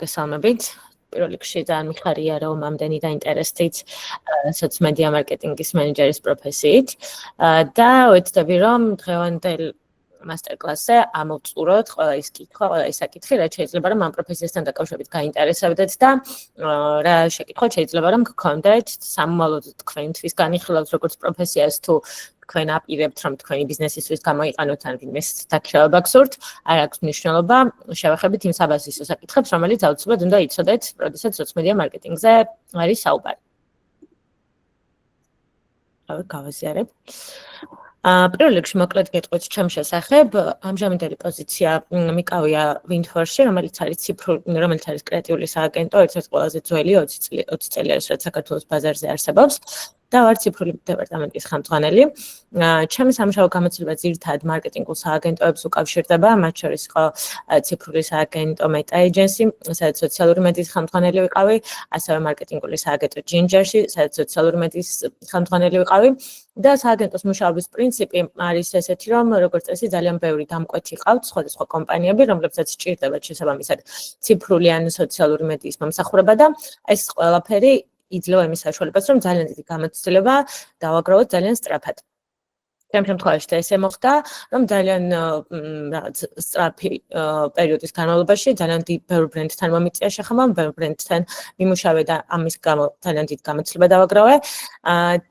გესალმებით. პირველ რიგში ძალიან მიხარია, რომ ამდენი დაინტერესდით სოციომედია მარკეტინგის მენეჯერის პროფესიით და ვეცდები, რომ დღევანდელ მასტერკლასზე ამოვწუროთ ყველა ის კითხვა, ყველა ის საკითხი, რაც შეიძლება რომ ამ პროფესიასთან დაკავშირებით გაინტერესებდეთ და რა შეკითხვა შეიძლება რომ გქონდეთ სამომავლოდ თქვენთვის განიხილავს როგორც პროფესიას თუ თქვენ აპირებთ რომ თქვენი ბიზნესისთვის გამოიყენოთ ან ვინმეს დაქირავება გსურთ, არ აქვს მნიშვნელობა, შევეხებით იმ საბაზისო საკითხებს, რომელიც აუცილებლად უნდა იცოდეთ, როდესაც სოციომედია მარკეტინგზე არის საუბარი. გავაზიარებ. პირველ რიგში მოკლედ გეტყვით ჩემს შესახებ, ამჟამინდელი პოზიცია მიკავია Windforce-ში, რომელიც არის კრეატიული სააგენტო, ერთ-ერთი ყველაზე ძველი 20 წელია, რაც საქართველოს ბაზარზე არსებობს. და ვარ ციფრული დეპარტამენტის ხელმძღვანელი. ჩემი სამუშაო გამოცდილება ძირითადად მარკეტინგულ სააგენტოებს უკავშირდება, მათ შორის იყო ციფრული სააგენტო Meta Agency, სადაც სოციალური მედიის ხელმძღვანელი ვიყავი, ასევე მარკეტინგული სააგენტო Ginger-ში, სადაც სოციალური მედიის ხელმძღვანელი ვიყავი. და სააგენტოს მუშაობის პრინციპი არის ესეთი, რომ როგორც წესი ძალიან ბევრი დამკვეთი ყავთ სხვადასხვა კომპანიები, რომლებსაც სჭირდებათ შესაბამისად ციფრული ან სოციალური მედიის მომსახურება და ეს ყველაფერი იძლევა იმის საშუალებას, რომ ძალიან დიდი გამოცდილება დავაგროვოთ ძალიან სწრაფად. ჩემ შემთხვევაში და ესე მოხდა, რომ ძალიან რაღაც სწრაფი პერიოდის განმავლობაში ძალიან ბევრ ბრენდთან მომიწია შეხება, ბევრ ბრენდთან მიმუშავე და ამის გამო ძალიან დიდი გამოცდილება დავაგროვე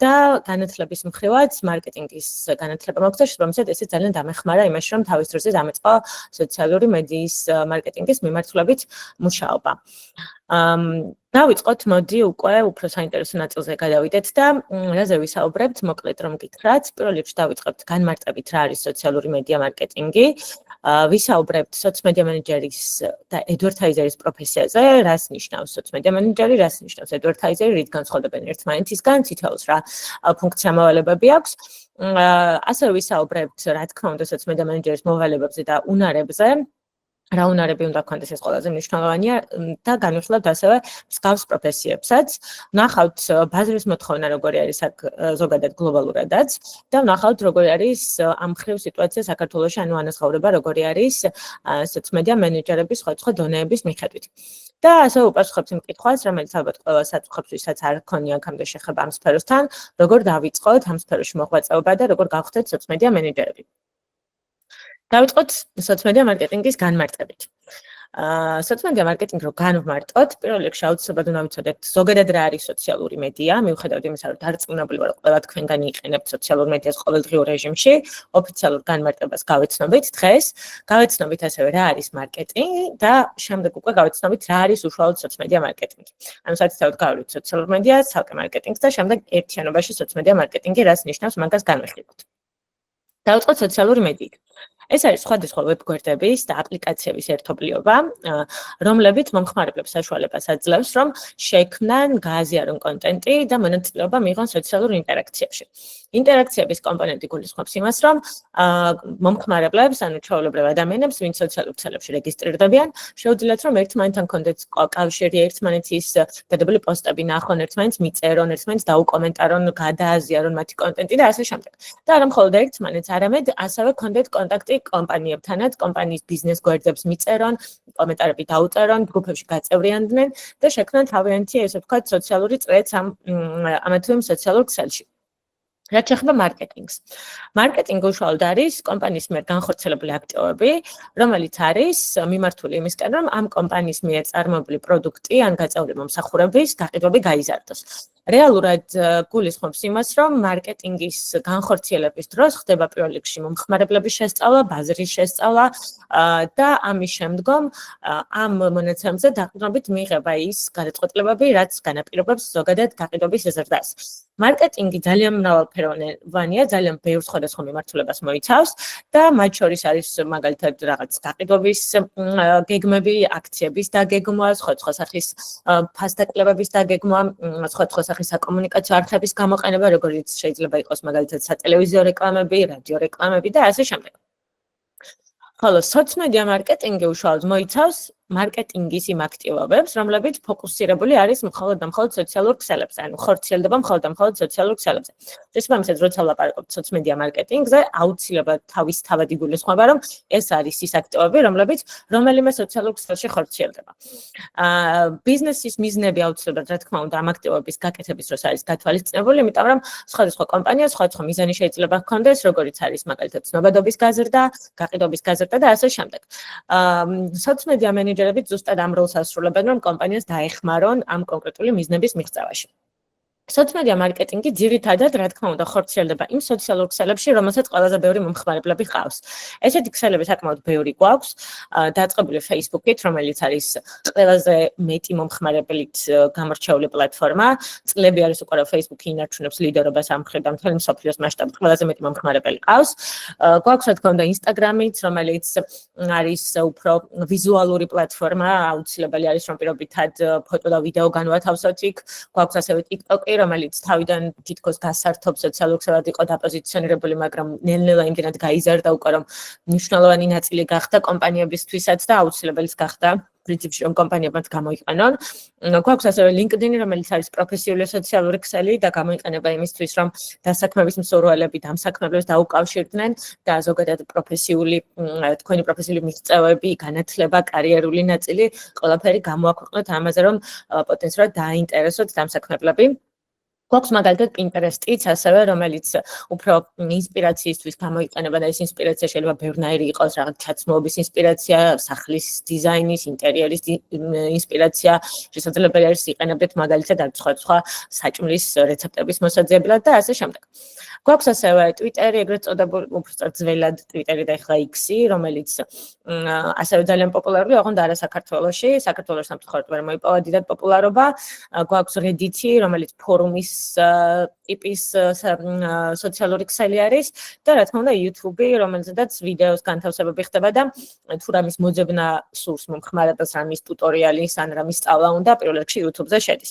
და განათლების მხრივაც მარკეტინგის განათლება მოხდა, რომელსაც ესე ძალიან დამეხმარა იმაში, რომ თავის დროზე დამეწყო სოციალური მედიის მარკეტინგის მიმართულებით მუშაობა. დავიწყოთ, მოდი უკვე უფრო საინტერესო ნაწილზე გადავიდეთ და რაზე ვისაუბრებთ, მოკლედ რომ გითხრათ, პირველ რიგში დავიწყებთ განმარტებით რა არის სოციალური მედია მარკეტინგი, ვისაუბრებთ სოციომედია მენეჯერის და ადვერტაიზერის პროფესიაზე, რას ნიშნავს სოციომედია მენეჯერი, რას ნიშნავს ადვერტაიზერი, რით განსხვავდებიან ერთმანეთისგან, თითოეულს რა ფუნქცია მოვალეობები აქვს. ასევე ვისაუბრებთ, რა თქმა უნდა, სოციომედია მენეჯერის მოვალეობებზე და უნარებზე. რა უნარები უნდა გქონდეს ეს ყველაზე მნიშვნელოვანია და განვიხილავთ ასევე მსგავს პროფესიებსაც. ვნახავთ ბაზრის მოთხოვნა როგორი არის აქ ზოგადად გლობალურადაც და ვნახავთ როგორი არის ამ მხრივ სიტუაცია საქართველოში, ანუ ანაზღაურება როგორი არის სოციომედია მენეჯერების სხვადასხვა დონეების მიხედვით. და ასევე უპასუხებთ იმ კითხვას, რომელიც ალბათ ყველა საწყობს, ვისაც არ ჰქონია აქამდე შეხება ამ სფეროსთან, როგორ დავიწყოთ ამ სფეროში მოღვაწეობა და როგორ გავხდეთ სოციომედია მენეჯერები. დავიწყოთ სოციომედია მარკეტინგის განმარტებით. სოციომედია მარკეტინგი რო განვმარტოთ, პირველ რიგში აუცილებლად უნდა ვიცოდეთ ზოგადად რა არის სოციალური მედია, მიუხედავად იმისა, რომ დარწმუნებული ვარ, ყველა თქვენგანი იყენებთ სოციალურ მედიას ყოველდღიურ რეჟიმში, ოფიციალურ განმარტებას გავეცნობით დღეს, გავეცნობით ასევე რა არის მარკეტინგი და შემდეგ უკვე გავეცნობით რა არის უშუალოდ სოციომედია მარკეტინგი. ანუ სათითაოდ გავავლით სოციალურ მედიას, ცალკე მარკეტინგს და შემდეგ ერთიანობაში სოციომედია მარკეტინგი რას ნიშნავს, მაგას განვიხილოთ. დავიწყოთ სოციალური მედიით. ეს არის სხვადასხვა ვებგვერდების და აპლიკაციების ერთობლიობა, რომლებიც მომხმარებლებს საშუალებას აძლევს, რომ შექმნან, გააზიარონ კონტენტი და მონაწილეობა მიიღონ სოციალურ ინტერაქციებში. ინტერაქციების კომპონენტი გულისხმობს იმას, რომ მომხმარებლებს, ანუ ჩვეულებრივ ადამიანებს, ვინც სოციალურ ქსელებში რეგისტრირდებიან, შეუძლიათ, რომ ერთმანეთთან კონდეთ კავშირი, ერთმანეთის დადებული პოსტები ნახონ, ერთმანეთს მიწერონ, ერთმანეთს დაუკომენტარონ, გადააზიარონ მათი კონტენტი და ასე შემდეგ. და არა მხოლოდ ერთმანეთს, არამედ ასევე კონდეთ კონტაქტი კომპანიებთანაც, კომპანიის ბიზნეს გვერდებს მიწერონ, კომენტარები დაუწერონ, ჯგუფებში გაწევრიანდნენ და შექმნან თავიანთი, ესე ვთქვათ, სოციალური წრეც ამა თუ იმ სოციალურ ქსელში. რაც შეეხება მარკეტინგს. მარკეტინგი უშუალოდ არის კომპანიის მიერ განხორციელებული აქტივობები, რომელიც არის მიმართული იმისკენ, რომ ამ კომპანიის მიერ წარმოებული პროდუქტი ან გაწეული მომსახურების გაყიდვები გაიზარდოს. რეალურად გულისხმობს იმას, რომ მარკეტინგის განხორციელების დროს ხდება პირველ რიგში მომხმარებლების შესწავლა, ბაზრის შესწავლა და ამის შემდგომ ამ მონაცემებზე დაყრდნობით მიიღება ის გადაწყვეტილებები, რაც განაპირობებს ზოგადად გაყიდვების ზრდას. მარკეტინგი ძალიან მრავალფეროვანია, ძალიან ბევრ სხვადასხვა მიმართულებას მოიცავს და მათ შორის არის მაგალითად რაღაც გაყიდვების გეგმები, აქციების დაგეგმვა, სხვადასხვა სახის ფასდაკლებების დაგეგმვა, სხვადასხვა სახის საკომუნიკაციო არხების გამოყენება, როგორც შეიძლება იყოს მაგალითად სატელევიზიო რეკლამები, რადიო რეკლამები და ასე შემდეგ. ხოლო სოციომედია მარკეტინგი უშუალოდ მოიცავს მარკეტინგის იმ აქტივობებს, რომლებიც ფოკუსირებული არის მხოლოდ და მხოლოდ სოციალურ ქსელებზე, ანუ ხორციელდება მხოლოდ და მხოლოდ სოციალურ ქსელებზე. შესაბამისად, როცა ვლაპარაკობთ სოციმედია მარკეტინგზე, აუცილებლად თავისთავად იგულისხმება, რომ ეს არის ის აქტივობები, რომლებიც რომელიმე სოციალურ ქსელში ხორციელდება. ბიზნესის მიზნები აუცილებლად, რა თქმა უნდა, ამ აქტივობების გაკეთების დროს არის გათვალისწინებული, იმიტომ რომ სხვადასხვა კომპანია სხვადასხვა მიზანი შეიძლება ჰქონდეს, როგორიც არის მაგალითად ცნობადობის გაზრდა, გაყიდვების გაზრდა და ასე შემდეგ. სოციმედია მენეჯერები ზუსტად ამ როლს ასრულებენ, რომ კომპანიას დაეხმარონ ამ კონკრეტული მიზნების მიღწევაში. სოციმედია მარკეტინგი ძირითადად, რა თქმა უნდა, ხორციელდება იმ სოციალურ ქსელებში, რომელსაც ყველაზე ბევრი მომხმარებლები ჰყავს. ესეთი ქსელები საკმაოდ ბევრი გვაქვს, დაწყებული Facebook-ით, რომელიც არის ყველაზე მეტი მომხმარებლით გამორჩეული პლატფორმა. წლები არის უკვე რომ Facebook-ი ინარჩუნებს ლიდერობას ამ მხრიდან, მთელი მსოფლიოს მასშტაბით ყველაზე მეტი მომხმარებელი ყავს. გვაქვს, რა თქმა უნდა, Instagram-ით, რომელიც არის უფრო ვიზუალური პლატფორმა, აუცილებელი არის რომ პირობითად ფოტო და ვიდეო განვათავსოთ იქ. გვაქვს ასევე TikTok-ი, რომელიც თავიდან თითქოს გასართობ სოციალურ ქსელად იყო დაპოზიციონირებული, მაგრამ ნელ-ნელა იმდენად გაიზარდა უკვე, რომ მნიშვნელოვანი ნაწილი გახდა კომპანიებისთვისაც და აუცილებელიც გახდა პრინციპში, რომ კომპანიებმაც გამოიყენონ. გვაქვს ასევე LinkedIn, რომელიც არის პროფესიული სოციალური ქსელი და გამოიყენება იმისთვის, რომ დასაქმების მსურველები დამსაქმებლებს დაუკავშირდნენ და ზოგადად თქვენი პროფესიული მიღწევები, განათლება, კარიერული ნაწილი ყველაფერი გამოაქვეყნოთ ამაზე, რომ პოტენციურად დააინტერესოთ დამსაქმებლები. გვაქვს მაგალითად Pinterest-იც ასევე, რომელიც უფრო ინსპირაციისთვის გამოიყენება და ეს ინსპირაცია შეიძლება ბევრნაირი იყოს, რაღაც ჩაცმულობის ინსპირაცია, სახლის დიზაინის, ინტერიერის ინსპირაცია, შესაძლებელი არის იყენებდეთ მაგალითად სხვა საჭმლის რეცეპტების მოსაძიებლად და ასე შემდეგ. გვაქვს ასევე Twitter-ი, ეგრეთ წოდებული, უბრალოდ ძველად Twitter-ი და ახლა X-ი, რომელიც ასევე ძალიან პოპულარულია, ოღონდ არა საქართველოში. საქართველოს სამწუხაროდ ვერ მოიპოვა დიდად პოპულარობა. გვაქვს Reddit-ი, რომელიც ფორუმის ტიპის სოციალური ქსელი არის და რა თქმა უნდა YouTube-ი, რომელზედაც ვიდეოს განთავსებები ხდება და თუ რამის მოძებნა სურს მომხმარებელს, რამის ტუტორიალის ან რამის სწავლა უნდა, პირველ რიგში YouTube-ზე შედის.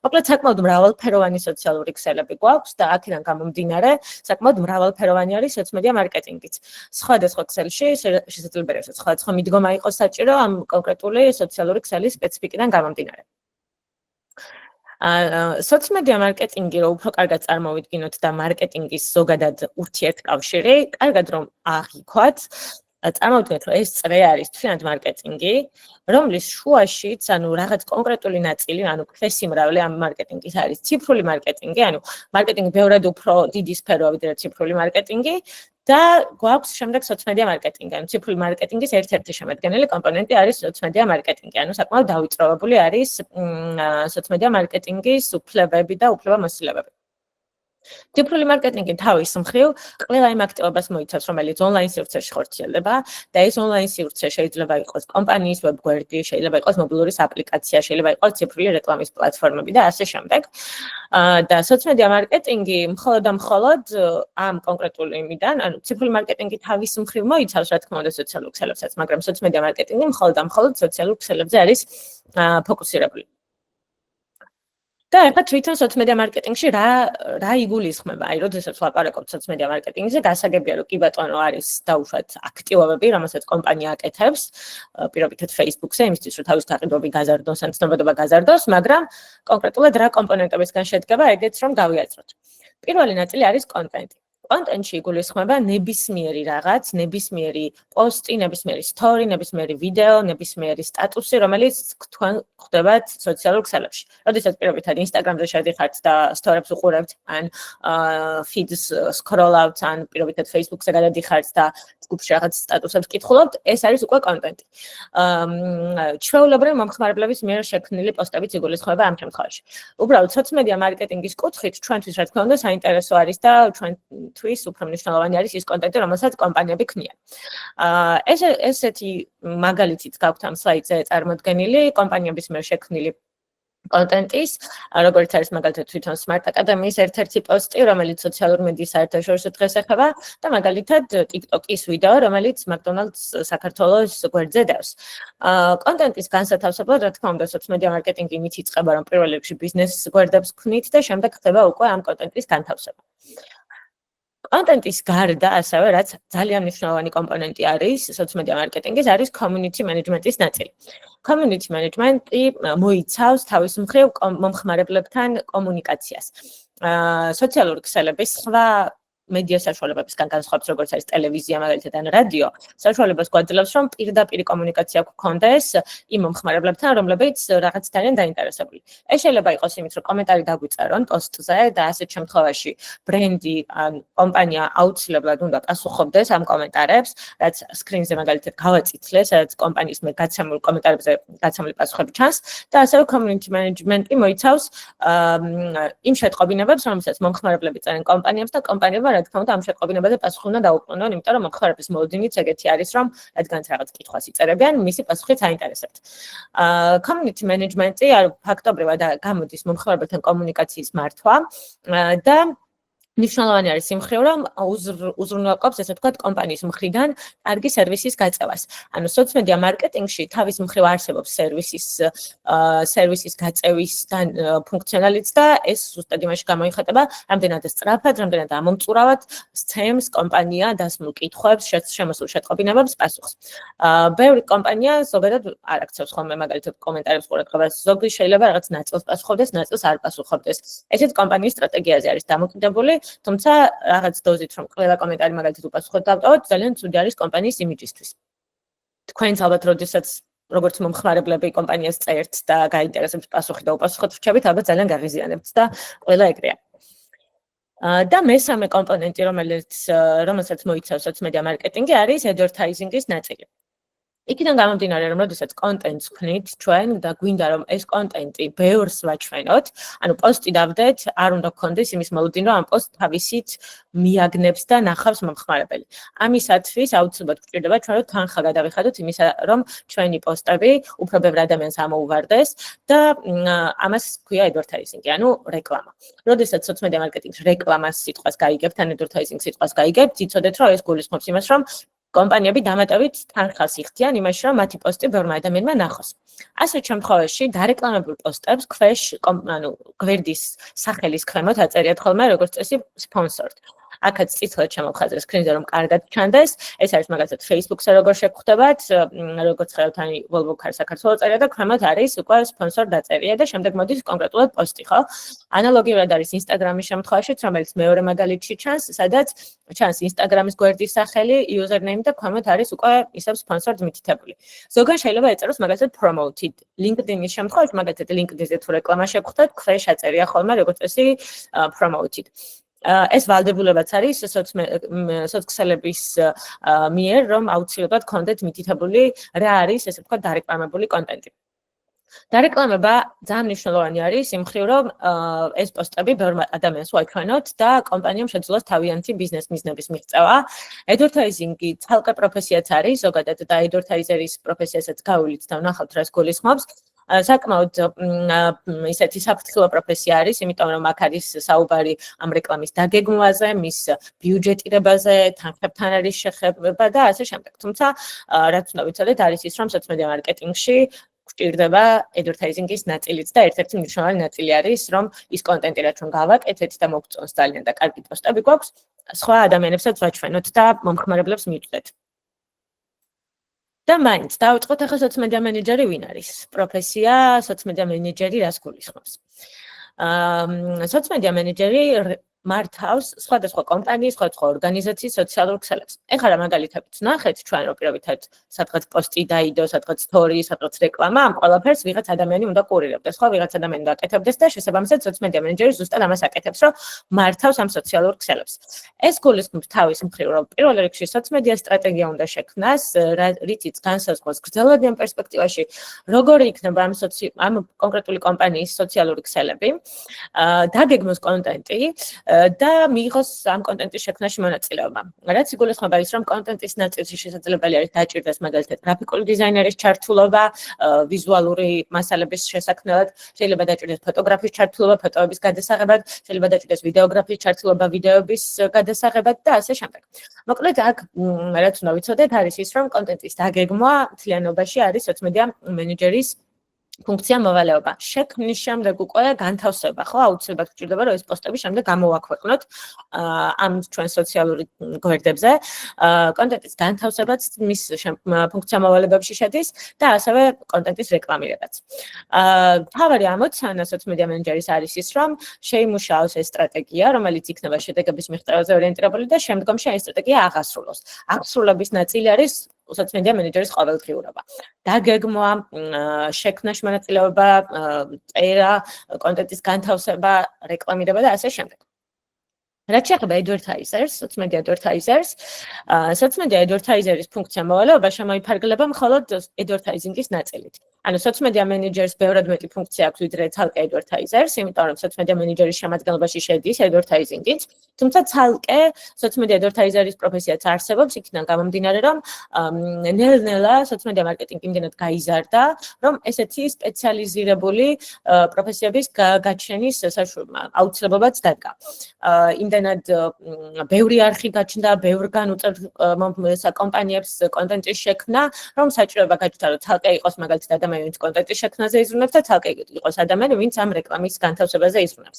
მოკლედ საკმაოდ მრავალფეროვანი სოციალური ქსელები გვაქვს და აქედან გამომდინარე, საკმაოდ მრავალფეროვანი არის სოციმედია მარკეტინგიც. სხვადასხვა ქსელში შესაძლებელია სხვადასხვა მიდგომა იყოს საჭირო ამ კონკრეტული სოციალური ქსელის სპეციფიკიდან გამომდინარე. სოციმედია მარკეტინგი რო უფრო კარგად წარმოვიდგინოთ და მარკეტინგის ზოგადად ურთიერთკავშირი, კარგად რომ აღიქვათ, წარმოვიდგინოთ, რომ ეს წრე არის თვითონ მარკეტინგი, რომლის შუაშიც, ანუ რაღაც კონკრეტული ნაწილი, ანუ ქვესიმრავლე ამ მარკეტინგის არის ციფრული მარკეტინგი, ანუ მარკეტინგი ბევრად უფრო დიდი სფეროა ვიდრე ციფრული მარკეტინგი და გვაქვს შემდეგ სოციმედია მარკეტინგი. ანუ ციფრული მარკეტინგის ერთ-ერთი შემადგენელი კომპონენტი არის სოციმედია მარკეტინგი. ანუ საკმაოდ დავიწროვებული არის სოციმედია მარკეტინგის უფლებები და უფლებამოსილებები. ციფრული მარკეტინგი თავის მხრივ ყველა იმ აქტივობას მოიცავს, რომელიც ონლაინ სივრცეში ხორციელდება და ეს ონლაინ სივრცე შეიძლება იყოს კომპანიის ვებგვერდი, შეიძლება იყოს მობილური აპლიკაცია, შეიძლება იყოს ციფრული რეკლამის პლატფორმები და ასე შემდეგ. და სოციმედია მარკეტინგი მხოლოდ ამ კონკრეტული იმიდან, ანუ ციფრული მარკეტინგი თავის მხრივ მოიცავს, რა თქმა უნდა, სოციალურ ქსელებსაც, მაგრამ სოციმედია მარკეტინგი მხოლოდ სოციალურ ქსელებზე არის ფოკუსირებული. და ახლა თვითონ სოციმედია მარკეტინგში რა იგულისხმება? აი, როდესაც ვლაპარაკობთ სოციმედია მარკეტინგზე, გასაგებია, რომ კი ბატონო არის დაუშვათ აქტივობები, რომელსაც კომპანია აკეთებს, პირობითად Facebook-ზე, იმისთვის, რომ თავის გაყიდვები გაზარდოს ან ცნობადობა გაზარდოს, მაგრამ კონკრეტულად რა კომპონენტებისგან შედგება, ეგეც რომ გავიაზროთ. პირველი ნაწილი არის კონტენტი. კონტენტში იგულისხმება ნებისმიერი რაღაც, ნებისმიერი პოსტი, ნებისმიერი სტორი, ნებისმიერი ვიდეო, ნებისმიერი სტატუსი, რომელიც თქვენ ხდებათ სოციალურ ქსელებში. როდესაც პირობითად Instagram-ზე შედიხართ და სტორებს უყურებთ, ან feeds scroll-ავთ, ან პირობითად Facebook-ზე გადადიხართ და ჯგუფში რაღაც სტატუსებს კითხულობთ, ეს არის უკვე კონტენტი. ჩვეულებრივი მომხმარებლების მიერ შექმნილი პოსტებიც იგულისხმება ამ შემთხვევაში. უბრალოდ სოციმედია მარკეტინგის კუთხით ჩვენთვის რა თქმა უნდა საინტერესო არის და ჩვენთვის უფრო მნიშვნელოვანი არის ის კონტენტი, რომელსაც კომპანიები ქმნიან. ესეთი მაგალითიც გაქვთ ამ სლაიდზე წარმოდგენილი კომპანიების მიერ შექმნილი კონტენტის, როგორც არის მაგალითად თვითონ Smart Academy-ის ერთ-ერთი პოსტი, რომელიც სოციალურ მედიის საერთაშორისო დღეს ეხება და მაგალითად TikTok-ის ვიდეო, რომელიც McDonald's საქართველოს გვერდზე დევს. კონტენტის განსათავსებლად, რა თქმა უნდა, სოციმედია მარკეტინგი იმით იწყება, რომ პირველ რიგში ბიზნეს გვერდებს ქმნით და შემდეგ ხდება უკვე ამ კონტენტის განთავსება. კონტენტის გარდა ასევე რაც ძალიან მნიშვნელოვანი კომპონენტი არის სოციალ მარკეტინგის არის community management-ის ნაწილი. Community management-ი მოიცავს თავის მხრივ მომხმარებლებთან კომუნიკაციას. სოციალური ქსელების სხვა მედია საშუალებებისგან განსხვავებით როგორც არის ტელევიზია მაგალითად ან რადიო, საშუალებას გვაძლევს რომ პირდაპირ კომუნიკაცია გქონდეს იმ მომხმარებლებთან, რომლებიც რაღაცთანიან დაინტერესებული. ეს შეიძლება იყოს იმით, რომ კომენტარი დაგვიწერონ პოსტზე და ასეთ შემთხვევაში ბრენდი ან კომპანია აუცილებლად უნდა პასუხობდეს ამ კომენტარებს, რაც სკრინზე მაგალითად გავაწითლე, სადაც კომპანიის მე გაცემულ კომენტარებზე გაცემული პასუხები ჩანს და ასევე community management-ი მოიცავს იმ შეტყობინებებს, რომელსაც მომხმარებლები წერენ კომპანიებს და კომპანიებმა რა თქმა უნდა ამ შეტყობინებაზე პასუხი უნდა დაუყოვნონ, იმიტომ რომ მომხმარებლის მოლოდინიც ეგეთი არის, რომ რადგანაც რაღაც კითხვას იწერებიან, მისი პასუხიც აინტერესებთ. Community management-ი ფაქტობრივად გამოდის მომხმარებელთან კომუნიკაციის მართვა და მნიშვნელოვანი არის იმ მხრივ, რომ უზრუნველყოფს, ესე ვთქვათ, კომპანიის მხრიდან კარგი სერვისის გაწევას. ანუ სოციალ მარკეტინგში თავის მხრივ არსებობს სერვისის გაწევის ფუნქციონალიც და ეს ზუსტად იმაში გამოიხატება, რამდენად სწრაფად, რამდენად ამომწურავად სცემს კომპანია დასმულ კითხვებს, შემოსულ შეტყობინებებს პასუხს. ბევრი კომპანია ზოგადად არ აქცევს ხოლმე მაგალითად კომენტარებს ყურადღებას, ზოგი შეიძლება რაღაც ნაწილს პასუხობდეს, ნაწილს არ პასუხობდეს. ესეც კომპანიის სტრატეგიაზე არის დამოკიდებული. თუმცა რაღაც დოზით რომ ყველა კომენტარი მაგალითად უპასუხოთ დავტოვოთ, ძალიან ცუდი არის კომპანიის იმიჯისთვის. თქვენც ალბათ როდესაც როგორც მომხმარებლები კომპანიას წერთ და გაინტერესებთ პასუხი და უპასუხოთ რჩებით, ალბათ ძალიან გაღიზიანებთ და ყველა ეგრეა. და მესამე კომპონენტი, რომელსაც მოიცავს სოციალ მარკეტინგი, არის advertising-ის ნაწილი. იქიდან გამომდინარე, რომ როდესაც კონტენტს ვქნით ჩვენ და გვინდა რომ ეს კონტენტი ბევრს ვაჩვენოთ, ანუ პოსტი დავდეთ, არ უნდა გქონდეს იმის მოლოდინი, რომ ამ პოსტს თავისით მიაგნებს და ნახავს მომხმარებელი. ამისათვის აუცილებლად გვჭირდება ჩვენ რომ თანხა გადავიხადოთ იმისა, რომ ჩვენი პოსტები უფრო ბევრ ადამიანს ამოუვარდეს და ამას ქვია advertising-ი, ანუ რეკლამა. როდესაც სოციალ მარკეტინგში რეკლამას სიტყვას გაიგებთ, ან advertising სიტყვას გაიგებთ, იცოდეთ რომ ეს გულისხმობს იმას, რომ კომპანიები დამატებით თანხას იხდიან იმაში, რომ მათი პოსტი ბევრმა ადამიანმა ნახოს. ასეთ შემთხვევაში დარეკლამებულ პოსტებს ქვეშ, ანუ გვერდის სახელის ქვემოთ აწერიათ ხოლმე როგორც წესი sponsored. აქაც წითლად შემოვხაზეთ სკრინზე რომ კარგად ჩანდეს, ეს არის მაგალითად Facebook-ზე როგორ შეგხვდებათ, როგორც ხედავთ ან Volvo Cars საქართველოს წერია და ქვემოთ არის უკვე sponsored დაწერია და შემდეგ მოდის კონკრეტულად პოსტი, ხო? ანალოგიურად არის Instagram-ის შემთხვევაშიც, რომელიც მეორე მაგალითში ჩანს, სადაც ჩანს Instagram-ის გვერდის სახელი, username და ქვემოთ არის უკვე ისევ sponsored მითითებული. ზოგან შეიძლება ეწეროს მაგალითად promoted. LinkedIn-ის შემთხვევაში მაგალითად LinkedIn-ზე თუ რეკლამა შეგხვდეთ, ქვეშ აწერია ხოლმე როგორც წესი promoted. ეს ვალდებულებაც არის სოციალების მიერ, რომ აუცილებლად გქონდეთ მითითებული რა არის, ესე ვთქვათ, დარეკლამებული კონტენტი. დარეკლამება ძალიან მნიშვნელოვანი არის იმ მხრივ, რომ ეს პოსტები ბევრ ადამიანს ვაჩვენოთ და კომპანიამ შეძლოს თავიანთი ბიზნეს მიზნების მიღწევა. Advertising-ი ცალკე პროფესიაც არის, ზოგადად და advertiser-ის პროფესიასაც გავულით და ვნახავთ რას გულისხმობს. საკმაოდ ისეთი საფრთხილო პროფესია არის, იმიტომ რომ აქ არის საუბარი ამ რეკლამის დაგეგმვაზე, მის ბიუჯეტირებაზე, თანხებთან არის შეხება და ასე შემდეგ. თუმცა რაც უნდა ვიცოდეთ, არის ის, რომ სოციალ მარკეტინგში გვჭირდება advertising-ის ნაწილიც და ერთ-ერთი მნიშვნელოვანი ნაწილი არის, რომ ის კონტენტი, რაც ჩვენ გავაკეთეთ და მოგწონს ძალიან და კარგი პოსტები გვაქვს, სხვა ადამიანებსაც ვაჩვენოთ და მომხმარებლებს მივწვდეთ. და მაინც დავიწყოთ ახლა სოციალ მენეჯერი ვინ არის? პროფესია სოციალ მენეჯერი რას გულისხმობს? სოციალ მენეჯერი მართავს სხვადასხვა კომპანიის, სხვადასხვა ორგანიზაციის სოციალურ ქსელებს. ეხლა რა მაგალითებით ნახეთ ჩვენ რომ პირობითად სადღაც პოსტი დაიდო, სადღაც story, სადღაც რეკლამა, ამ ყველაფერს ვიღაც ადამიანი უნდა კურირებდეს, ხო, ვიღაც ადამიანი უნდა აკეთებდეს და შესაბამისად სოციალ მენეჯერი ზუსტად ამას აკეთებს, რომ მართავს ამ სოციალურ ქსელებს. ეს გულისხმობს თავის მხრივ, რომ პირველ რიგში სოციალ სტრატეგია უნდა შექმნას, რითიც განსაზღვროს გრძელვადიან პერსპექტივაში, როგორი იქნება ამ კონკრეტული კომპანიის სოციალური ქსელები, დაგეგმოს კონტენტი და მიიღოს ამ კონტენტის შექმნაში მონაწილეობა. რაც იგულისხმება ის, რომ კონტენტის ნაწილში შესაძლებელი არის დაჭირდეს მაგალითად გრაფიკული დიზაინერის ჩართულობა, ვიზუალური მასალების შესაქმნელად, შეიძლება დაჭირდეს ფოტოგრაფის ჩართულობა, ფოტოების გადასაღებად, შეიძლება დაჭირდეს ვიდეოგრაფის ჩართულობა, ვიდეოების გადასაღებად და ასე შემდეგ. მოკლედ აქ რაც უნდა ვიცოდეთ არის ის, რომ კონტენტის დაგეგმვა მთლიანობაში არის სოციალ მენეჯერის ფუნქცია მოვალეობა. შექმნის შემდეგ უკვე განთავსება, ხო, აუცილებლად გჭირდება, რომ ეს პოსტები შემდეგ გამოვაქვეყნოთ ამ ჩვენ სოციალური გვერდებზე. კონტენტის განთავსებაც მის ფუნქცია მოვალეობებში შედის და ასევე კონტენტის რეკლამირებაც. მთავარი ამოცანა სოციალ მედია მენეჯერის არის ის, რომ შეიმუშაოს ეს სტრატეგია, რომელიც იქნება შედეგების მიღწევაზე ორიენტირებული და შემდგომში ეს სტრატეგია აღასრულოს. აღსრულების ნაწილი არის სოციალ მედია მენეჯერის ყოველდღიურობა. დაგეგმვა, შექმნაში მონაწილეობა, წერა, კონტენტის განთავსება, რეკლამირება და ასე შემდეგ. რაც შეეხება advertisers, social media advertisers, social media advertisers ფუნქცია მოვალეობა შემოიფარგლება მხოლოდ advertising-ის ნაწილით. ანუ social media managers ბევრად მეტი ფუნქცია აქვს ვიდრე ცალკე advertisers, იმიტომ რომ social media manager-ის შემადგენლობაში შედის advertising-იც, თუმცა ცალკე social media advertiser-ის პროფესიაც არსებობს, იქიდან გამომდინარე, რომ ნელ-ნელა social media marketing იმდენად გაიზარდა, რომ ესეთი სპეციალიზირებული პროფესიების გაჩენის აუცილებლობაც დადგა. იმდენად ბევრი არხი გაჩნდა, ბევრგან უწევთ კომპანიებს კონტენტის შექმნა, რომ საჭიროება გაჩნდა, რომ ცალკე იყოს მაგალითად ადამიანი, ვინც კონტენტის შექმნაზე იზრუნებს და ცალკე იყოს ადამიანი, ვინც ამ რეკლამის განთავსებაზე იზრუნებს.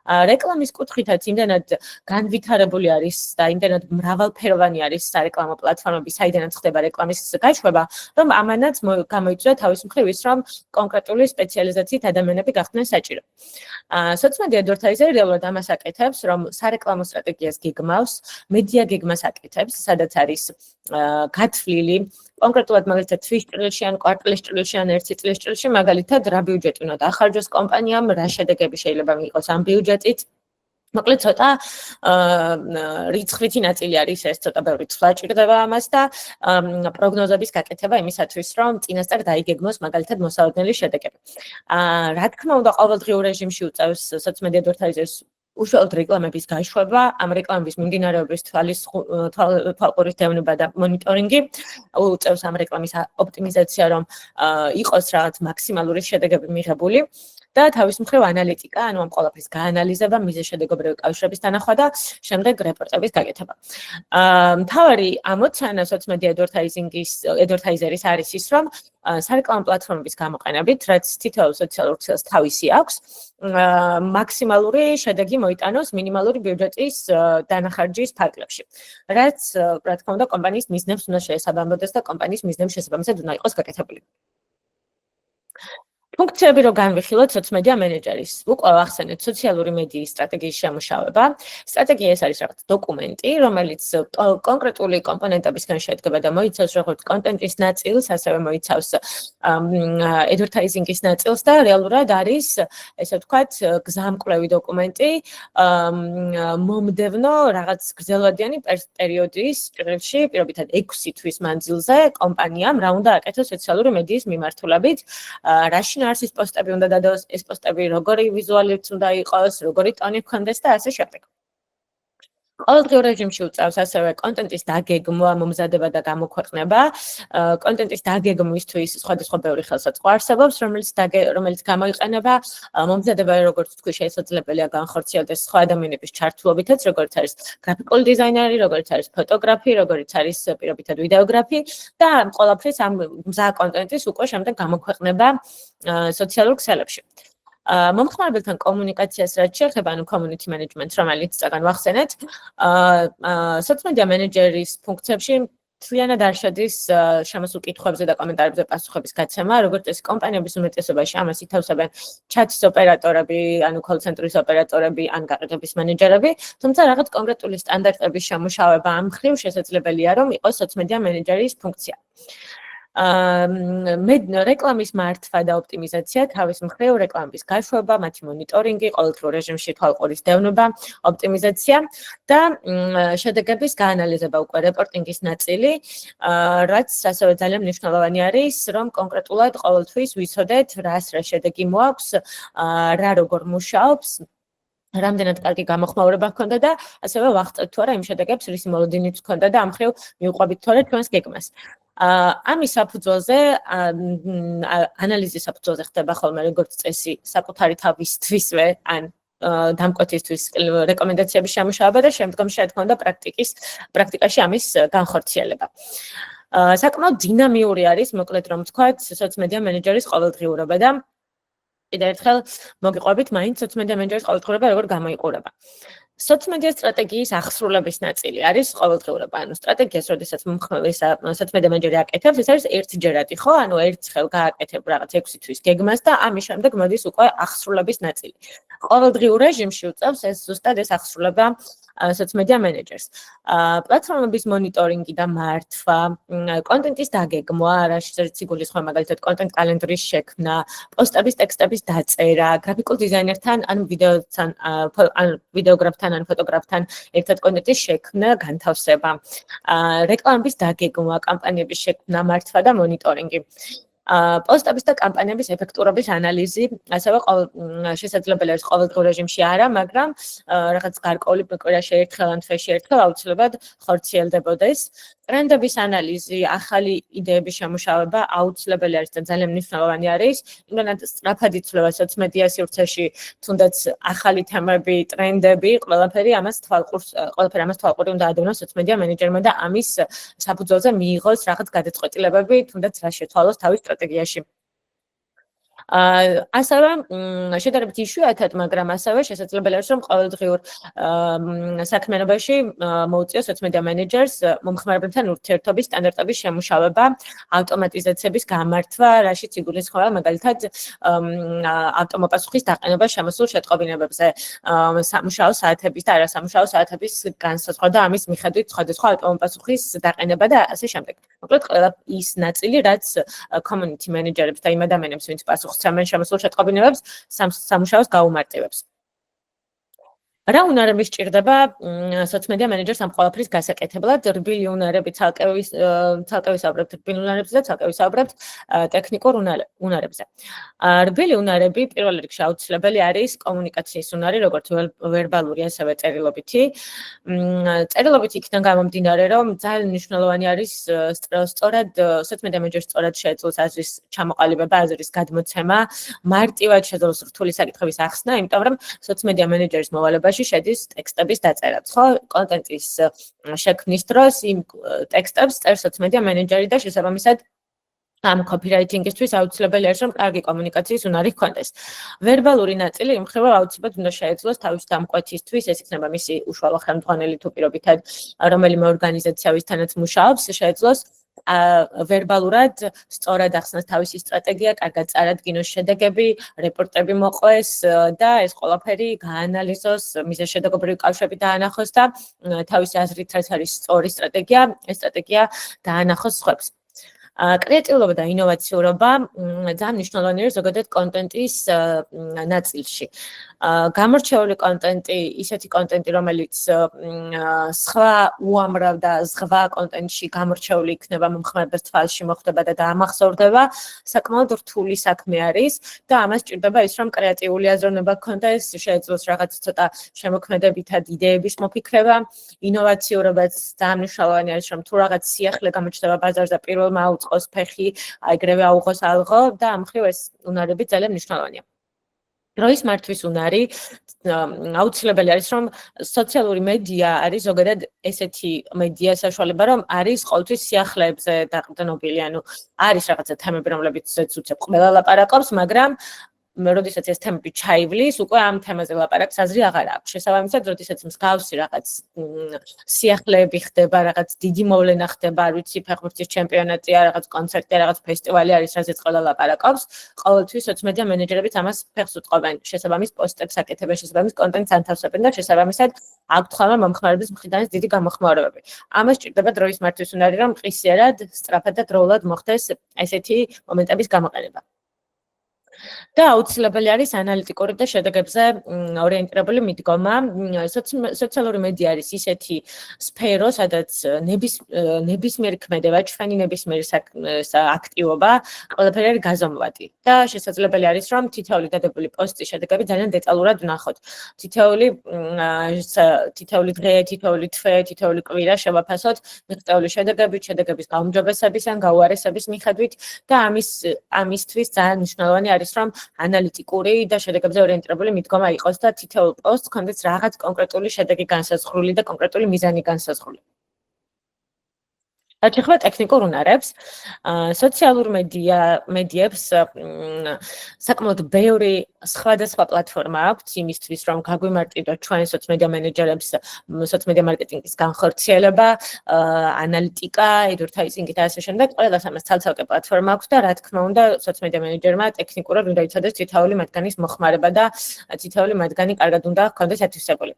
რეკლამის კუთხითაც იმდენად განვითარებული არის და იმდენად მრავალფეროვანი არის სარეკლამო პლატფორმები, საიდანაც ხდება რეკლამის გაშვება, რომ ამანაც გამოიწვია თავის მხრივ ის, რომ კონკრეტული სპეციალიზაციით ადამიანები გახდნენ საჭირო. social media advertiser რეალურად ამას აკეთებს, რომ სარეკლამო სტრატეგიას გეგმავს, მედია გეგმას აკეთებს, სადაც არის გათვლილი კონკრეტულად მაგალითად თვის ჭრილში ან კვარტალის ჭრილში ან ერთი წლის ჭრილში მაგალითად რა ბიუჯეტი უნდა დახარჯოს კომპანიამ, რა შედეგები შეიძლება მიიღოს ამ ბიუჯეტით. მოკლედ ცოტა რიცხვითი ნაწილი არის ეს, ცოტა ბევრი ცვლა ჭირდება ამას და პროგნოზების გაკეთება იმისათვის, რომ წინასწარ დაიგეგმოს მაგალითად მოსალოდნელი შედეგები. რა თქმა უნდა, ყოველდღიურ რეჟიმში უწევს social media advertisers უშუალოდ რეკლამების გაშვება, ამ რეკლამების მიმდინარეობის თვალყურის დევნება და მონიტორინგი, უწევს ამ რეკლამის ოპტიმიზაცია, რომ იყოს რაღაც მაქსიმალური შედეგები მიღებული. და თავის მხრივ ანალიტიკა, ანუ ამ ყველაფრის გაანალიზება, მიზეზშედეგობრივი კავშირების დანახვა და შემდეგ რეპორტების გაკეთება. მთავარი ამოცანა social media advertiser-ის არის ის, რომ სარეკლამო პლატფორმების გამოყენებით, რაც თითოეულ სოციალურ ქსელს თავისი აქვს, მაქსიმალური შედეგი მოიტანოს მინიმალური ბიუჯეტის დანახარჯის ფარგლებში. რაც, რა თქმა უნდა, კომპანიის მიზნებს უნდა შეესაბამებოდეს და კომპანიის მიზნებს შესაბამისად უნდა იყოს გაკეთებული. ფუნქციები რო განვიხილოთ social media manager-ის. უკვე ახსენეთ სოციალური მედიის სტრატეგიის შემუშავება. სტრატეგია ეს არის რაღაც დოკუმენტი, რომელიც კონკრეტული კომპონენტებისგან შედგება და მოიცავს როგორც კონტენტის ნაწილს, ასევე მოიცავს advertising-ის ნაწილს და რეალურად არის, ესე ვთქვათ, გზამკვლევი დოკუმენტი, მომდევნო რაღაც გრძელვადიანი პერიოდის ჭრილში, პირობითად 6 თვის მანძილზე კომპანიამ რა უნდა აკეთოს სოციალური მედიის მიმართულებით, რაში არის პოსტები უნდა დადოს, ეს პოსტები როგორი ვიზუალით უნდა იყოს, როგორი ტონი ჰქონდეს და ასე შემდეგ. ყოველდღიურ რეჟიმში უწევს ასევე კონტენტის დაგეგმვა, მომზადება და გამოქვეყნება. კონტენტის დაგეგმვისთვის სხვადასხვა ბევრი ხელსაწყო არსებობს, რომელიც გამოიყენება. მომზადება, როგორც თქვი, შესაძლებელია განხორციელდეს სხვა ადამიანების ჩართულობითაც, როგორც არის გრაფიკული დიზაინერი, როგორც არის ფოტოგრაფი, როგორც არის პირობითად ვიდეოგრაფი და ამ ყველაფრის ამ მზა კონტენტის უკვე შემდეგ გამოქვეყნება სოციალურ ქსელებში. მომხმარებელთან კომუნიკაციას რაც შეეხება, ანუ community management, რომელიც წაგან ვახსენეთ, social media manager-ის ფუნქციებში მთლიანად არ შედის შემოსულ კითხვებზე და კომენტარებზე პასუხების გაცემა, როგორც წესი კომპანიების უმეტესობაში ამას ითავსებენ ჩატის ოპერატორები, ანუ call center-ის ოპერატორები, ან გაყიდვების მენეჯერები, თუმცა რაღაც კონკრეტული სტანდარტების შემუშავება ამ მხრივ შესაძლებელია, რომ იყოს social media manager-ის ფუნქცია. რეკლამის მართვა და ოპტიმიზაცია, თავის მხრივ რეკლამების გაშვება, მათი მონიტორინგი, ყოველდღიურ რეჟიმში თვალყურის დევნება, ოპტიმიზაცია და შედეგების გაანალიზება, უკვე რეპორტინგის ნაწილი, რაც ასევე ძალიან მნიშვნელოვანი არის, რომ კონკრეტულად ყოველთვის ვიცოდეთ, რა შედეგი მოაქვს, რა როგორ მუშაობს, რამდენად კარგი გამოხმაურება ჰქონდა და ასევე ვახტევთ თუ არა იმ შედეგებს, რისი მოლოდინით ჰქონდა და ამ მხრივ მივყვებით თუ არა ჩვენს გეგმას. ამის საფუძველზე ანალიზის საფუძველზე ხდება ხოლმე როგორც წესი საკუთარი თავისთვისვე ან დამკვეთისთვის რეკომენდაციების შემუშავება და შემდგომში რა თქმა უნდა პრაქტიკაში ამის განხორციელება. საკმაოდ დინამიური არის, მოკლედ რომ ვთქვათ, სოციომედია მენეჯერის ყოველდღიურობა და კიდევ ერთხელ მოგიყვებით მაინც სოციომედია მენეჯერის ყოველდღიურობა როგორ გამოიყურება. სოციომედია სტრატეგიის აღსრულების ნაწილი არის ყოველდღიურობა. ანუ სტრატეგიას, როდესაც მომხმარე სოციომედია მენეჯერი აკეთებს, ეს არის ერთჯერადი, ხო? ანუ ერთხელ გააკეთებ რაღაც 6 თვის გეგმას და ამის შემდეგ მოდის უკვე აღსრულების ნაწილი. ყოველდღიურ რეჟიმში უწევს ეს ზუსტად ეს აღსრულება სოციომედია მენეჯერს. პლატფორმების მონიტორინგი და მართვა, კონტენტის დაგეგმვა, რაშიც იგულისხმება მაგალითად კონტენტ კალენდრის შექმნა, პოსტების ტექსტების დაწერა, გრაფიკულ დიზაინერთან ან ვიდეოგრაფთან ან ფოტოგრაფთან ერთად კონტენტის შექმნა, განთავსება, რეკლამების დაგეგმვა, კამპანიების შექმნა, მართვა და მონიტორინგი. პოსტების და კამპანიების ეფექტურობის ანალიზი, ასევე შესაძლებელი არის ყოველდღიურ რეჟიმში არა, მაგრამ რაღაც გარკვეული კვირაში ერთხელ ან თვეში ერთხელ აუცილებლად ხორციელდებოდეს. ტრენდების ანალიზი, ახალი იდეების შემუშავება აუცილებელი არის და ძალიან მნიშვნელოვანი არის, იმდენად სწრაფად იცვლება სოციომედია სივრცეში, თუნდაც ახალი თემები, ტრენდები, ყველაფერი ამას თვალყური უნდა ადევნოს სოციომედია მენეჯერმა და ამის საფუძველზე მიიღოს რაღაც გადაწყვეტილებები, თუნდაც რა შეთვალოს თავის სტრატეგიაში. ასევე შედარებით იშვიათად, მაგრამ ასევე შესაძლებელი არის, რომ ყოველდღიურ საქმიანობაში მოუწიოს სოციომედია მენეჯერს მომხმარებელთან ურთიერთობის სტანდარტების შემუშავება, ავტომატიზაციების გამართვა, რაშიც იგულისხმება მაგალითად ავტომოპასუხის დაყენება შემოსულ შეტყობინებებზე, სამუშაო საათების და არასამუშაო საათების განსაზღვრა და ამის მიხედვით სხვადასხვა ავტომოპასუხის დაყენება და ასე შემდეგ. მოკლედ, ყველა ის ნაწილი, რაც community manager-ებს და იმ ადამიანებს, ვინც პასუხს სცემენ შემოსულ შეტყობინებებს, სამუშაოს გაუმარტივებს. რა უნარები სჭირდება სოციომედია მენეჯერს ამ ყველაფრის გასაკეთებლად? რბილი უნარები ცალკე ვისაუბრებთ რბილ უნარებზე და ცალკე ვისაუბრებთ ტექნიკურ უნარებზე. რბილი უნარები პირველ რიგში აუცილებელი არის კომუნიკაციის უნარი, როგორც ვერბალური, ასევე წერილობითი. წერილობითი იქიდან გამომდინარე, რომ ძალიან მნიშვნელოვანი არის სწორად სოციომედია მენეჯერს სწორად შეეძლოს აზრის ჩამოყალიბება, აზრის გადმოცემა, მარტივად შეძლოს რთული საკითხების ახსნა, იმიტომ რომ სოციომედია მენეჯერის მოვალეობაში შედის ტექსტების დაწერაც, ხო? კონტენტის შექმნის დროს იმ ტექსტებს წერს სოციომედია მენეჯერი და შესაბამისად ამ copywriting-ისთვის აუცილებელი არის, რომ კარგი კომუნიკაციის უნარი ჰქონდეს. ვერბალური ნაწილი იმ მხრივ აუცილებლად უნდა შეეძლოს თავის დამკვეთისთვის, ეს იქნება მისი უშუალო ხელმძღვანელი თუ პირობითად რომელიმე ორგანიზაციისთანაც მუშაობს, შეეძლოს ვერბალურად სწორად ახსნას თავისი სტრატეგია, კარგად წარადგინოს შედეგები, რეპორტები მოყვეს და ეს ყველაფერი გაანალიზოს, მიზანშედეგობრივი კავშირები დაანახოს და თავისი აზრით რაც არის სწორი სტრატეგია, ეს სტრატეგია დაანახოს სხვებს. კრეატიულობა და ინოვაციურობა ძალიან მნიშვნელოვანი არის ზოგადად კონტენტის ნაწილში. გამორჩეული კონტენტი, ისეთი კონტენტი, რომელიც სხვა უამრავ და ზღვა კონტენტში გამორჩეული იქნება, მომხმარებლის თვალში მოხვდება და დაამახსოვრდება, საკმაოდ რთული საქმე არის და ამას სჭირდება ის, რომ კრეატიული აზროვნება გქონდეს, შეეძლოს რაღაც ცოტა შემოქმედებითად იდეების მოფიქრება, ინოვაციურობაც ძალიან მნიშვნელოვანი არის, რომ თუ რაღაც სიახლე გამოჩნდება ბაზარზე, პირველმა აუწყოს ფეხი, აიგრევე აუღოს ალღო და ამ მხრივ ეს უნარები ძალიან მნიშვნელოვანია. დროის მართვის უნარი აუცილებელი არის, რომ სოციალური მედია არის ზოგადად ესეთი მედია საშუალება, რომ არის ყოველთვის სიახლეებზე დაყრდნობილი, ანუ არის რაღაცა თემები, რომლებიც უცებ ყველა ლაპარაკობს, მაგრამ როდესაც ეს თემები ჩაივლის, უკვე ამ თემაზე ლაპარაკს აზრი აღარ აქვს. შესაბამისად, როდესაც მსგავსი რაღაც სიახლეები ხდება, რაღაც დიდი მოვლენა ხდება, არ ვიცი, ფეხბურთის ჩემპიონატია, რაღაც კონცერტია, რაღაც ფესტივალი არის, რაზეც ყველა ლაპარაკობს, ყოველთვის სოციომედია მენეჯერებიც ამას ფეხს უტყობენ. შესაბამის პოსტებს აკეთებენ, შესაბამის კონტენტს ანთავსებენ და შესაბამისად აქვთ ხოლმე მომხმარებლის მხრიდან დიდი გამოხმაურებები. ამას სჭირდება დროის მართვის უნარი, რომ ყისიერად, სწრაფად და დროულად მოხდეს ესეთი მომენტების გამოყენება. და აუცილებელი არის ანალიტიკური და შედეგებზე ორიენტირებული მიდგომა. სოციალური მედია არის ისეთი სფერო, სადაც ნებისმიერი ქმედება, ჩვენი ნებისმიერი აქტივობა, ყველაფერი არის გაზომვადი და შესაძლებელი არის, რომ თითოეული დადებული პოსტის შედეგები ძალიან დეტალურად ვნახოთ. თითოეული დღე, თითოეული თვე, თითოეული კვირა შევაფასოთ მიღწეული შედეგებით, შედეგების გაუმჯობესების ან გაუარესების მიხედვით და ამისთვის ძალიან მნიშვნელოვანი არის, რომ ანალიტიკური და შედეგებზე ორიენტირებული მიდგომა იყოს და თითოეულ პოსტს ჰქონდეს რაღაც კონკრეტული შედეგი განსაზღვრული და კონკრეტული მიზანი განსაზღვრული. რაც შეეხება ტექნიკურ უნარებს, სოციალურ მედიებს საკმაოდ ბევრი სხვადასხვა პლატფორმა აქვს იმისთვის, რომ გაგვიმარტივოთ ჩვენ სოციმედია მენეჯერებს სოციმედია მარკეტინგის განხორციელება, ანალიტიკა, advertising-ი და ასე შემდეგ. ყველას ამას ცალ-ცალკე პლატფორმა აქვს და რა თქმა უნდა, სოციმედია მენეჯერმა ტექნიკურად უნდა იცოდეს თითოეული მათგანის მოხმარება და თითოეული მათგანი კარგად უნდა ჰქონდეს ათვისებული.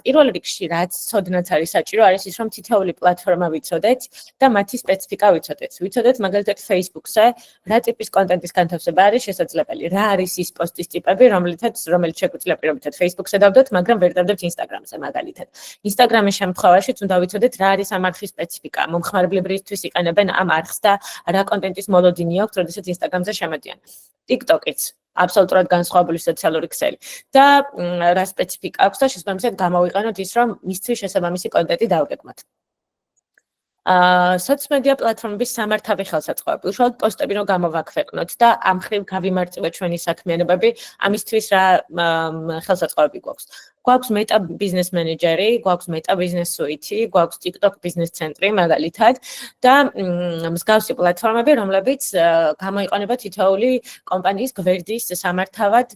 პირველ რიგში რაც ცოდნაც არის საჭირო არის ის რომ თითოეული პლატფორმა ვიცოდეთ და მათი სპეციფიკა ვიცოდეთ. ვიცოდეთ მაგალითად Facebook-ზე რა ტიპის კონტენტის განთავსება არის შესაძლებელი, რა არის ის პოსტის ტიპები, რომელიც შეგვიძლია პირობითად Facebook-ზე დავდოთ, მაგრამ ვერ დავდებთ Instagram-ზე მაგალითად. Instagram-ის შემთხვევაშიც უნდა ვიცოდეთ რა არის ამ არხის სპეციფიკა, მომხმარებლებისთვის იყენებენ ამ არხს და რა კონტენტის მოლოდინი აქვს, როდესაც Instagram-ზე შემოდიან. TikTok-იც აბსოლუტურად განსხვავებული სოციალური ქსელი და რა სპეციფიკა აქვს და შესაბამისად გამოვიყენოთ ის რომ მისთვის შესაბამისი კონტენტი დავგეგმოთ. სოციმედია პლატფორმების სამართავი ხელსაწყოები, უშუალოდ პოსტები რომ გამოვაქვეყნოთ და ამ ხრივ გავიმარწივოთ ჩვენი საქმიანობები, ამისთვის რა ხელსაწყოები გვაქვს. გვაქვს მეტა ბიზნეს მენეჯერი, გვაქვს მეტა ბიზნეს სუიტი, გვაქვს TikTok ბიზნეს ცენტრი მაგალითად და მსგავსი პლატფორმები, რომლებიც გამოიყენება თითოეული კომპანიის გვერდის სამართავად,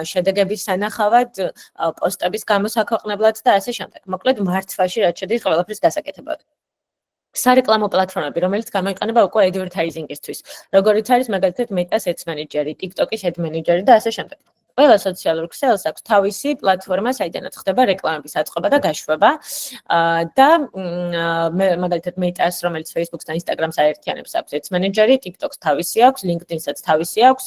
შედეგების სანახავად, პოსტების გამოსაქვეყნებლად და ასე შემდეგ. მოკლედ მართვაში რაც შედის ყველაფრის გასაკეთებლად. სარეკლამო პლატფორმები, რომელიც გამოიყენება უკვე advertising-ისთვის, როგორიც არის მაგალითად Meta Ads Manager, TikTok-ის Ad Manager და ასე შემდეგ. ყველა სოციალურ ქსელს აქვს თავისი პლატფორმა, საიდანაც ხდება რეკლამების აწყობა და გაშვება და მაგალითად Meta-ს, რომელიც Facebook-ს და Instagram-ს აერთიანებს, აქვს Ads Manager, TikTok-ს თავისი აქვს, LinkedIn-საც თავისი აქვს,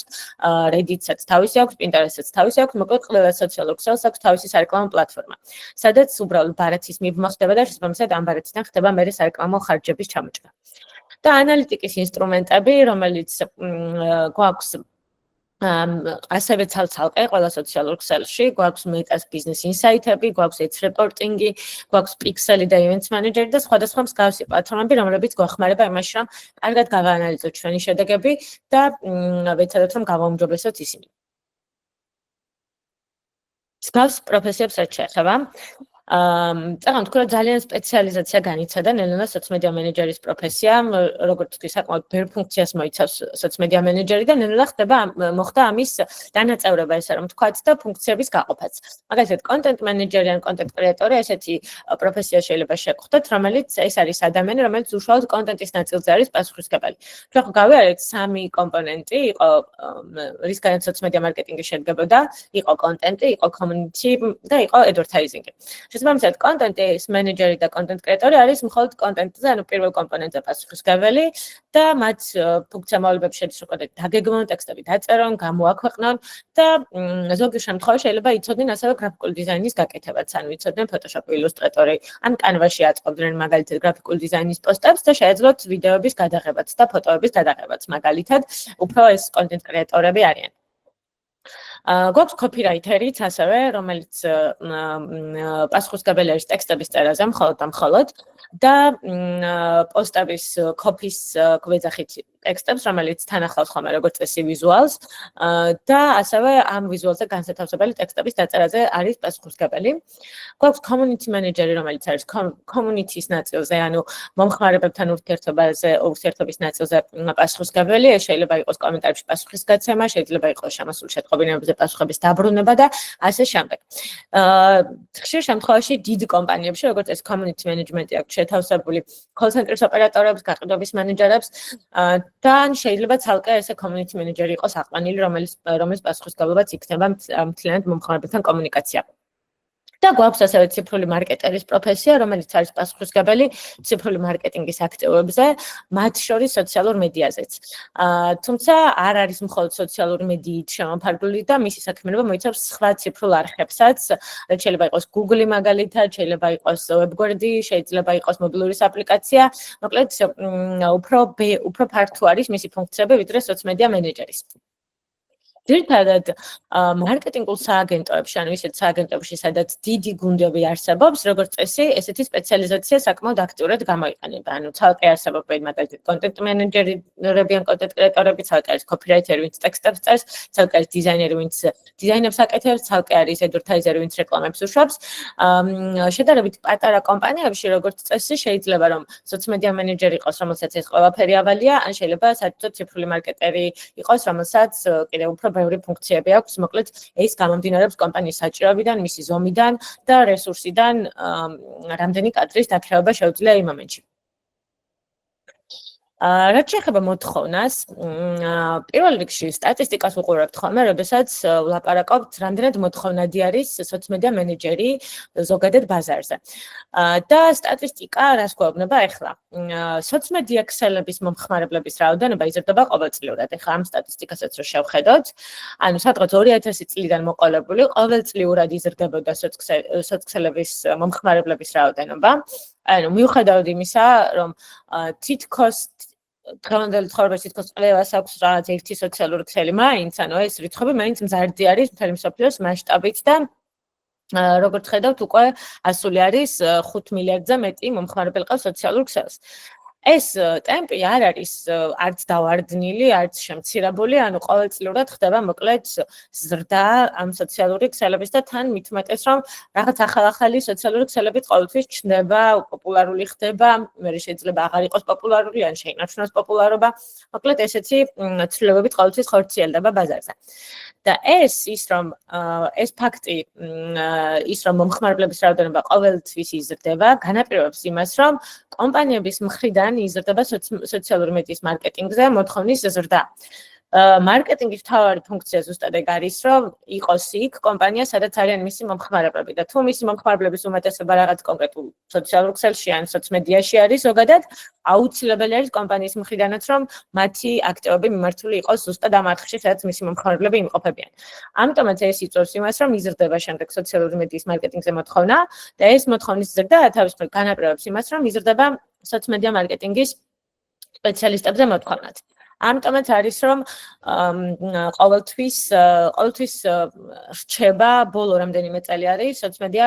Reddit-საც თავისი აქვს, Pinterest-საც თავისი აქვს, მოკლედ ყველა სოციალურ ქსელს აქვს თავისი სარეკლამო პლატფორმა, სადაც უბრალოდ ბარათის მიბმა ხდება და შესაბამისად ამ ბარათიდან ხდება მერე სარეკლამო ხარჯების ჩამოჭრა. და ანალიტიკის ინსტრუმენტები, რომელიც გვაქვს ასევე ცალ-ცალკე ყველა სოციალურ ქსელში, გვაქვს Meta-ს Business Insight-ები, გვაქვს Ads Reporting-ი, გვაქვს Pixel-ი და Events Manager-ი და სხვადასხვა მსგავსი პლატფორმები, რომლებიც გვეხმარება იმაში, რომ კარგად გავაანალიზოთ ჩვენი შედეგები და ვეცადოთ, რომ გავაუმჯობესოთ ისინი. მსგავს პროფესიებს რაც შეეხება, წაღამ თქვა ძალიან სპეციალიზაცია განიცადა ნელ-ნელა სოციმედია მენეჯერის პროფესია, როგორც თქვი, საკმაოდ ბევრ ფუნქციას მოიცავს სოციმედია მენეჯერი და ნელ-ნელა მოხდა ამის დანაწევრება, ესე რომ ვთქვათ და ფუნქციების გაყოფაც. მაგალითად, კონტენტ მენეჯერი ან კონტენტ კრეატორი ესეთი პროფესია შეიძლება შეგხვდეთ, რომელიც ეს არის ადამიანი, რომელიც უშუალოდ კონტენტის ნაწილზე არის პასუხისმგებელი. ჩვენ ხო გავიარეთ სამი კომპონენტი, იყო რისგანაც სოციმედია მარკეტინგი შედგებოდა, იყო კონტენტი, იყო community და იყო advertising-ი. შესაბამისად, კონტენტის მენეჯერი და კონტენტ კრეატორი არის მხოლოდ კონტენტზე, ანუ პირველ კომპონენტზე პასუხისმგებელი და მათ ფუნქციამოვალებებში შედის უკვე დაგეგმონ, ტექსტები დაწერონ, გამოაქვეყნონ და ზოგიერთ შემთხვევაში შეიძლება იცოდნენ ასევე გრაფიკული დიზაინის გაკეთებაც, ანუ იცოდნენ Photoshop-ი, Illustrator-ი, ან Canva-ში აწყობდნენ მაგალითად გრაფიკული დიზაინის პოსტებს და შეეძლოთ ვიდეოების გადაღებაც და ფოტოების გადაღებაც, მაგალითად, უფრო ეს კონტენტ კრეატორები არიან. გვაქვს copywriter-იც ასევე, რომელიც პასუხისმგებელი არის ტექსტების წერაზე, მხოლოდ და პოსტების copy-ს გვეძახით ტექსტებს, რომელიც თან ახლავს ხოლმე როგორც წესი ვიზუალს და ასევე ამ ვიზუალზე განსათავსებელი ტექსტების დაწერაზე არის პასუხისმგებელი. გვაქვს community manager-ი, რომელიც არის community-ის ნაწილზე, ანუ მომხმარებლებთან ურთიერთობის ნაწილზე პასუხისმგებელი. ეს შეიძლება იყოს კომენტარებში პასუხის გაცემა, შეიძლება იყოს შემოსული შეტყობინებებზე პასუხების დაბრუნება და ასე შემდეგ. ხშირ შემთხვევაში დიდ კომპანიებში, როგორც ეს community management-ი აქვს შეთავსებული call center-ის ოპერატორებს, გაყიდვების მენეჯერებს და შეიძლება ცალკე ესე community manager-ი იყოს აყვანილი, რომელიც პასუხისმგებლობაც იქნება მთლიანად მომხმარებელთან კომუნიკაცია. და გვაქვს ასევე ციფრული მარკეტერის პროფესია, რომელიც არის პასუხისმგებელი ციფრული მარკეტინგის აქტივობებზე, მათ შორის სოციალურ მედიაზეც. თუმცა არ არის მხოლოდ სოციალური მედიით შემოფარგლული და მისი საქმიანობა მოიცავს სხვა ციფრულ არხებსაც, რაც შეიძლება იყოს Google-ი მაგალითად, შეიძლება იყოს WebGuard-ი, შეიძლება იყოს მობილურის აპლიკაცია, მოკლედ უფრო ფართო არის მისი ფუნქციები, ვიდრე სოციმედია მენეჯერის. ძირითადად მარკეტინგულ სააგენტოებში, ანუ ისეთ სააგენტოებში, სადაც დიდი გუნდები არსებობს, როგორც წესი, ესეთი სპეციალიზაცია საკმაოდ აქტიურად გამოიყენება. ანუ ცალკე არსებობენ მაგალითად კონტენტ მენეჯერები ან კონტენტ კრეატორები, ცალკე არის კოპირაიტერი, ვინც ტექსტებს წერს, ცალკე არის დიზაინერი, ვინც დიზაინებს აკეთებს, ცალკე არის ადვერტაიზერი, ვინც რეკლამებს უშვებს. შედარებით პატარა კომპანიებში, როგორც წესი, შეიძლება რომ სოციომედია მენეჯერი იყოს, რომელსაც ეს ყველაფერი ავალია, ან შეიძლება საერთოდ ციფრული მარკეტერი იყოს, რომელსაც კიდევ უფრო ბევრი ფუნქციები აქვს, მოკლედ ეს გამომდინარეობს კომპანიის საჭიროებიდან, მისი ზომიდან და რესურსიდან, რამდენი კადრის დაქირავება შეუძლია იმ მომენტში. რაც შეეხება მოთხოვნას, პირველ რიგში სტატისტიკას ვუყურებთ ხოლმე, როდესაც ვლაპარაკობთ, რამდენად მოთხოვნადი არის სოციომედია მენეჯერი ზოგადად ბაზარზე. და სტატისტიკა რას გვეუბნება ახლა? სოციომედია ქსელების მომხმარებლების რაოდენობა იზრდება ყოველწლიურად. ახლა ამ სტატისტიკასაც რო შევხედოთ, ანუ სადღაც 2000 წლიდან მოყოლებული ყოველწლიურად იზრდებოდა სოციქსელების მომხმარებლების რაოდენობა. ანუ მიუხედავად იმისა, რომ თითქოს დღევანდელი ცხოვრებაში თითქოს ყველას აქვს რაღაც ერთი სოციალური ქსელი მაინც, ანუ ეს რიცხვები მაინც მზარდი არის მთელი მსოფლიოს მასშტაბით და როგორც ხედავთ, უკვე ასული არის 5 მილიარდზე მეტი მომხმარებელი ყავს სოციალურ ქსელს. ეს ტემპი არ არის არც დავარდნილი, არც შემცირებული, ანუ ყოველწლიურად ხდება მოკლედ ზრდა ამ სოციალური ქსელების და თან მithumetes რომ რაღაც ახალ-ახალი სოციალური ქსელებიც ყოველთვის ჩნდება, პოპულარული ხდება, მე შეიძლება აღარ იყოს პოპულარული, ან შეინარჩუნოს პოპულარობა. მოკლედ ესეთი ცვლილებებით ყოველთვის ხორციელდება ბაზარზე. და ეს ფაქტი, ის რომ მომხმარებლების რაოდენობა ყოველთვის იზრდება, განაპირობებს იმას, რომ კომპანიების მხრიდან იზრდება სოციალური მედიის მარკეტინგზე მოთხოვნის ზრდა. მარკეტინგის მთავარი ფუნქცია ზუსტად ეგ არის, რომ იყოს იქ კომპანია, სადაც არიან მისი მომხმარებლები და თუ მისი მომხმარებლების უმეტესობა რაღაც კონკრეტულ სოციალურ ქსელში ან სოციმედიაში არის ზოგადად, აუცილებელი არის კომპანიის მხრიდანაც, რომ მათი აქტივობები მიმართული იყოს ზუსტად ამ არხში, სადაც მისი მომხმარებლები იმყოფებიან. ამიტომაც ეს იწვევს იმას, რომ იზრდება შემდეგ სოციალური მედიის მარკეტინგზე მოთხოვნა და ეს მოთხოვნის ზრდა თავის მხრივ განაპირობებს იმას, რომ იზრდება სოციომედია მარკეტინგის სპეციალისტებზე მოთხოვნაც. ამიტომაც არის, რომ ყოველთვის რჩება ბოლო რამდენიმე წელი არის სოციომედია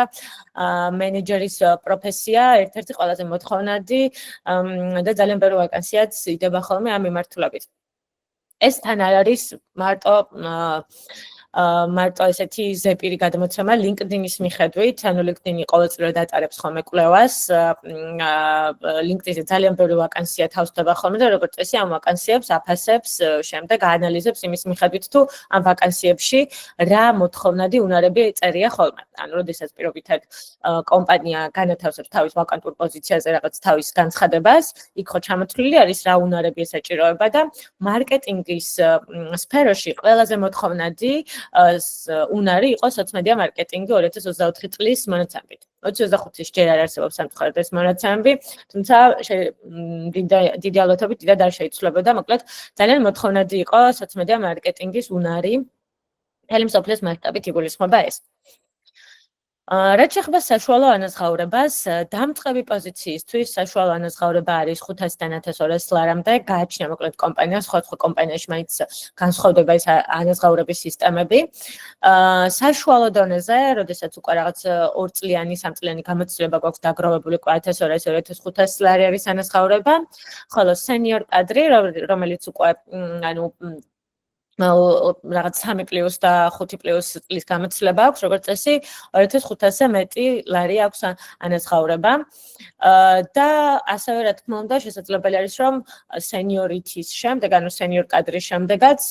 მენეჯერის პროფესია ერთ-ერთი ყველაზე მოთხოვნადი და ძალიან ბევრი ვაკანსიაც იდება ხოლმე ამ მიმართულებით. ეს თან არ არის მარტო ესეთი ზეპირი გადმოცემა LinkedIn-ის მიხედვით, ანუ LinkedIn-ი ყოველწლიურად ატარებს ხოლმე კვლევას, LinkedIn-ზე ძალიან ბევრი ვაკანსია თავსდება ხოლმე და როგორც წესი ამ ვაკანსიებს აფასებს, შემდეგ აანალიზებს იმის მიხედვით თუ ამ ვაკანსიებში რა მოთხოვნადი უნარები წერია ხოლმე. ანუ როდესაც პირობითად კომპანია განათავსებს თავის ვაკანტურ პოზიციაზე რაღაც თავის განცხადებას, იქ ხო ჩამოთვლილი არის რა უნარები ესაჭიროება და მარკეტინგის სფეროში ყველაზე მოთხოვნადი უნარი იყო სოციომედია მარკეტინგი 2024 წლის მონაცემებით. 25-ის ჯერ არ არსებობს სამწუხაროდ ეს მონაცემები, თუმცა დიდი ალბათობით დიდად არ შეიცვლებოდა, მოკლედ ძალიან მოთხოვნადი იყო სოციომედია მარკეტინგის უნარი. მთელი მსოფლიოს მასშტაბით იგულისხმება ეს. რაც შეეხება საშუალო ანაზღაურებას, დამწყები პოზიციისთვის საშუალო ანაზღაურება არის 500-დან 1200 ლარამდე, გააჩნია მოკლედ კომპანიას, სხვა კომპანიაში მაინც განსხვავდება ეს ანაზღაურების სისტემები. საშუალო დონეზე, როდესაც უკვე რაღაც 2 წლიანი, 3 წლიანი გამოცდილება გვაქვს დაგროვებული, 1200-1500 ლარი არის ანაზღაურება, ხოლო სენიორ კადრი, რომელიც უკვე რაღაც 3+ და 5+ წლის გამოცდილება აქვს, როგორც წესი 2500-ზე მეტი ლარი აქვს ანაზღაურება. და ასევე რა თქმა უნდა, შესაძლებელი არის, რომ სენიორიტის შემდეგ, ანუ სენიორ კადრის შემდეგაც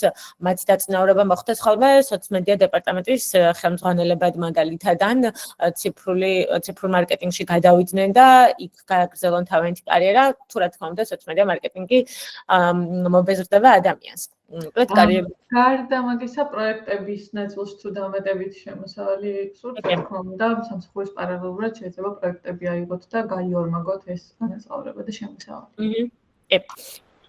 მათი დაწინაურება მოხდეს ხოლმე სოციომედია დეპარტამენტის ხელმძღვანელებად მაგალითადან ციფრულ მარკეტინგში გადავიდნენ და იქ გააგრძელონ თავიანთი კარიერა, თუ რა თქმა უნდა, სოციომედია მარკეტინგი მობეზრდება ადამიანს. გარდა მაგისა პროექტების ნაწილში თუ დამატებით შემოსავალი სურთ, რა თქმა უნდა, სამსახურის პარალელურად შეიძლება პროექტები აიღოთ და გაიორმაგოთ ეს ანაზღაურება და შემოსავალი.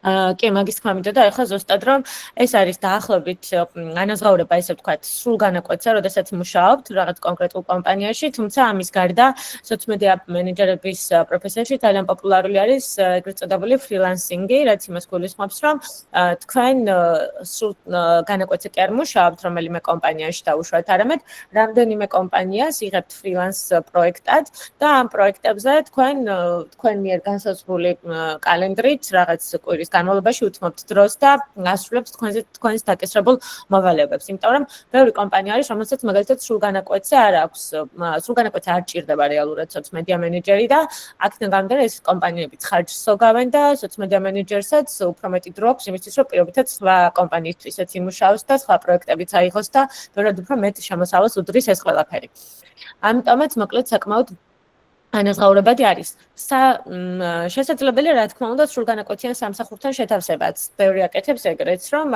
კი, მაგის თქმა მინდოდა, ეხლა ზუსტად რომ ეს არის დაახლოებით განაზღაურება, ესე ვთქვათ, სრულ განაკვეთზე, როდესაც მუშაობთ რაღაც კონკრეტულ კომპანიაში, თუმცა ამის გარდა სოციომედია მენეჯერების პროფესიაში ძალიან პოპულარული არის ეგრეთ წოდებული ფრილანსინგი, რაც იმას გულისხმობს, რომ თქვენ სრულ განაკვეთზე კი არ მუშაობთ რომელიმე კომპანიაში დაუშვათ, არამედ რამდენიმე კომპანიას იღებთ ფრილანს პროექტად და ამ პროექტებზე თქვენ მიერ განსაზღვრული კალენდრით რაღაც კვირის განმავლობაში უთმობთ დროს და ასრულებთ თქვენს დაკისრებულ მოვალეობებს. იმიტომ რომ ბევრი კომპანია არის, რომელსაც მაგალითად სრულ განაკვეთზე არ აქვს, სრულ განაკვეთზე არ ჭირდება რეალურად სოციომედია მენეჯერი და აქედან გამომდინარე ეს კომპანიები ხარჯს სოგავენ და სოციომედია მენეჯერსაც უფრო მეტი დრო აქვს იმისთვის, რომ პირობითად სხვა კომპანიისთვისაც იმუშაოს და სხვა პროექტებიც აიღოს და ბევრად უფრო მეტ შემოსავალს უდრის ეს ყველაფერი. ამიტომაც მოკლედ საკმაოდ განაზღაურებადი არის. შესაძლებელია რა თქმა უნდა სრულ განაკვეთიან სამსახურთან შეთავსებაც. ბევრი აკეთებს ეგრეც, რომ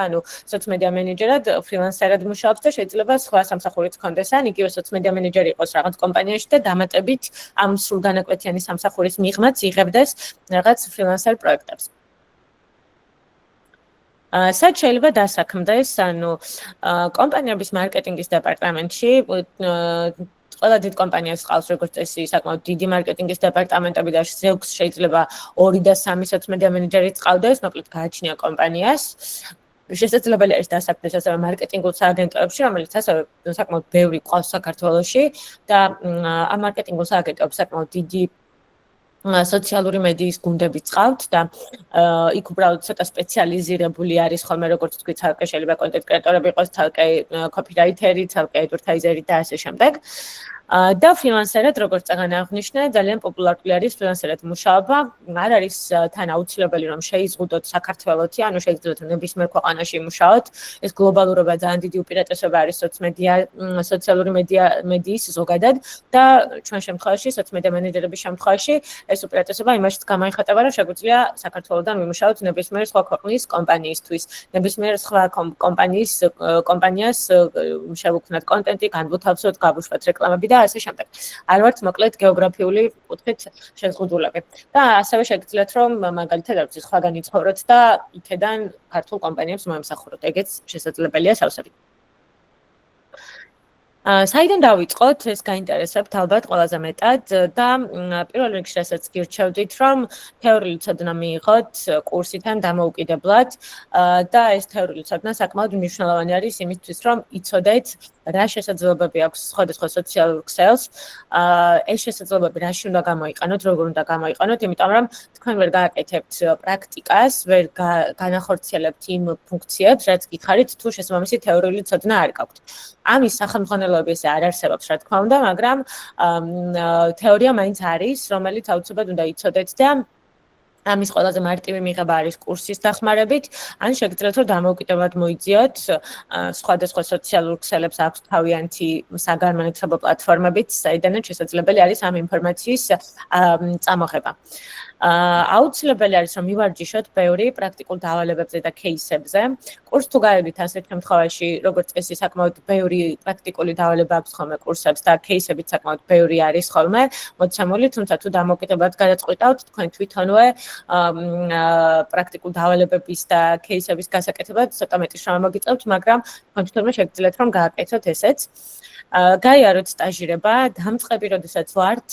სოციომედია მენეჯერად ფრილანსერად მუშაობს და შეიძლება სხვა სამსახურიც ჰქონდეს, ან იგივე სოციომედია მენეჯერი იყოს რაღაც კომპანიაში და დამატებით ამ სრულ განაკვეთიანი სამსახურის მიღმაც იღებდეს რაღაც ფრილანსერ პროექტებს. სად შეიძლება დასაქმდეს, კომპანიების მარკეტინგის დეპარტამენტში ყველა დიდ კომპანიას ყავს როგორც წესი საკმაოდ დიდი მარკეტინგის დეპარტამენტები და ზეუქს შეიძლება 2 და 3 სოციომედია მენეჯერიც ყავდეს, მოკლედ გააჩნია კომპანიას. შესაძლებელი არის დასაქმდეს ასევე მარკეტინგულ სააგენტოებში, რომელიც ასევე საკმაოდ ბევრი ყავს საქართველოში და ამ მარკეტინგულ სააგენტოებს საკმაოდ დიდი სოციალური მედიის გუნდები წავთ და იქ უბრალოდ ცოტა სპეციალიზირებული არის ხოლმე როგორც თქვი, თალკე შეიძლება კონტენტ კრეატორები იყოს, თალკე კოპირაიტერი, თალკე ადვერტაიზერი და ასე შემდეგ. და ფრილანსერად როგორც წაგან აღნიშნე, ძალიან პოპულარული არის ფრილანსერად მუშაობა. არ არის თან აუცილებელი რომ შეიზღუდოთ საქართველოში, ანუ შეიძლება ნებისმიერ ქვეყანაში მუშაოთ. ეს გლობალურობა ძალიან დიდი უპირატესობა არის სოციალური მედიის ზოგადად და ჩვენ შემთხვევაში სოციომედია მენეჯერების შემთხვევაში ეს უპირატესობა იმაშიც გამოიხატება, რომ შეგვიძლია საქართველოსთან ვიმუშაოთ ნებისმიერ სხვა ქვეყნის კომპანიისთვის, ნებისმიერ სხვა კომპანიას შევუქმნათ კონტენტი, განვუთავსოთ, გავუშვათ რეკლამები და ასე შემდეგ. არ ვართ მოკლედ გეოგრაფიული კუთხით შეზღუდულები. და ასევე შეგიძლიათ რომ მაგალითად არ ვიცი, სხვაგან იცხოვროთ და იქედან ქართულ კომპანიებს მოემსახუროთ. ეგეც შესაძლებელია სავსებით. საიდან დავიწყოთ, ეს გაინტერესებთ ალბათ ყველაზე მეტად და პირველ რიგში რასაც გირჩევდით, რომ თეორიული ცოდნა მიიღოთ კურსიდან დამოუკიდებლად და ეს თეორიული ცოდნა საკმაოდ მნიშვნელოვანი არის იმისთვის, რომ იცოდეთ რა შესაძლებლობები აქვს სხვადასხვა სოციალურ ქსელს, ეს შესაძლებლობები რაში უნდა გამოიყენოთ, როგორ უნდა გამოიყენოთ, იმიტომ რომ თქვენ ვერ გააკეთებთ პრაქტიკას, ვერ განახორციელებთ იმ ფუნქციებს, რაც გითხარით, თუ შესაბამისი თეორიული ცოდნა არ გაქვთ. ამის სახელმძღვანელოები ესე არ არსებობს, რა თქმა უნდა, მაგრამ თეორია მაინც არის, რომელიც აუცილებლად უნდა იცოდეთ და ამის ყველაზე მარტივი მიღება არის კურსის დახმარებით, ან შეგიძლიათ რომ დამოუკიდებლად მოიძიოთ სხვადასხვა სოციალურ ქსელებს აქვს თავიანთი საგანმანათლებლო პლატფორმებიც, საიდანაც შესაძლებელი არის ამ ინფორმაციის წამოღება. აუცილებელი არის რომ მივარჯიშოთ ბევრი პრაქტიკულ დავალებებზე და кейსებზე. კურსს თუ გაიგეთ ასეთ შემთხვევაში, როგორც წესი, საკმაოდ ბევრი პრაქტიკული დავალება აქვს ხოლმე კურსებს და кейსებიც საკმაოდ ბევრი არის ხოლმე მოცემული, თუმცა თუ დამოუკიდებლად გადაწყვიტავთ, თქვენ თვითონვე პრაქტიკულ დავალებების და кейსების გასაკეთებლად ცოტა მეტი შრომა მოგიწევთ, მაგრამ თქვენ თვითონვე შეგიძლიათ რომ გააკეთოთ ესეც. გაიაროთ სტაჟირება, დამწყები როდესაც ვართ,